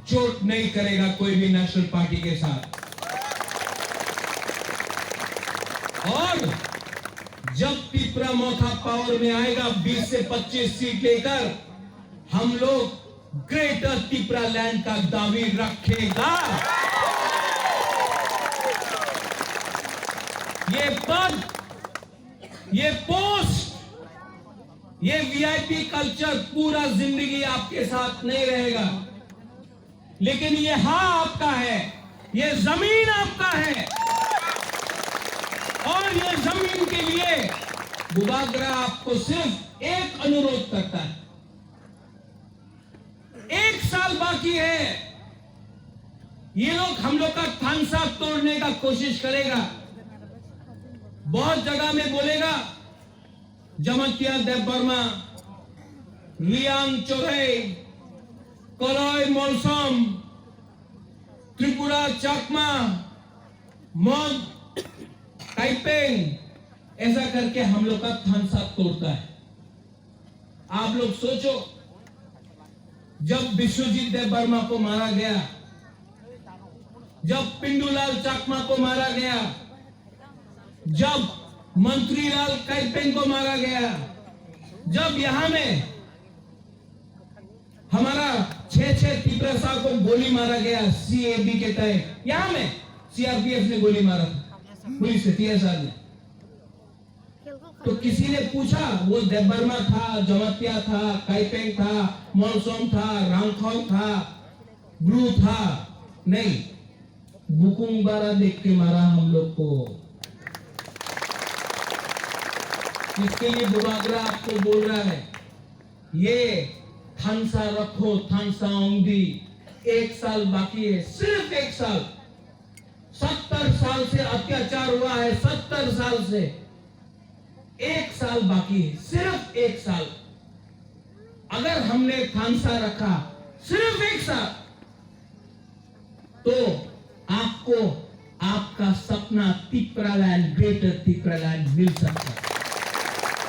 जोट नहीं करेगा कोई भी नेशनल पार्टी के साथ। और जब तिपरा मोथा पावर में आएगा 20 से 25 सीट लेकर, हम लोग ग्रेटर तिपरा लैंड का दावी रखेगा। ये पद, ये पोस्ट, ये वीआईपी कल्चर पूरा जिंदगी आपके साथ नहीं रहेगा, लेकिन ये हाँ आपका है, ये जमीन आपका है। और ये जमीन के लिए बुबागरा आपको सिर्फ एक अनुरोध करता है। 1 साल बाकी है, ये लोग हम लोग का थानसा तोड़ने का कोशिश करेगा, बहुत जगह में बोलेगा जमतिया देवबर्मा, रियांग चोरई, कलय मौसम, त्रिपुरा चकमा, मग टाइपेंग, ऐसा करके हम लोग का थानसा तोड़ता है। आप लोग सोचो, जब विश्वजीत देवबर्मा को मारा गया, जब पिंडूलाल चकमा को मारा गया, जब मंत्रीलाल काइपेंग को मारा गया, जब यहां में हमारा 6 तिपरा साहब को गोली मारा गया सीएबी के तहत, यहां में सीआरपीएफ ने गोली मारा था, पुलिस से TSR ने। तो किसी ने पूछा वो देवबर्मा था, जमतिया था, काइपेंग था, मौसम था, रांगखोंग था, ब्लू था? नहीं, बुकुंगबारा देख के मारा हम लोग को। इसके लिए बुबागरा आपको बोल रहा है, ये थानसा रखो, थानसा ओंगी। 1 साल बाकी है, सिर्फ 1 साल। 70 साल से अत्याचार हुआ है, 70 साल से। 1 साल बाकी है, सिर्फ 1 साल। अगर हमने थानसा रखा सिर्फ 1 साल, तो आपको आपका सपना Tipra land, greater Tipra land मिल सकता है।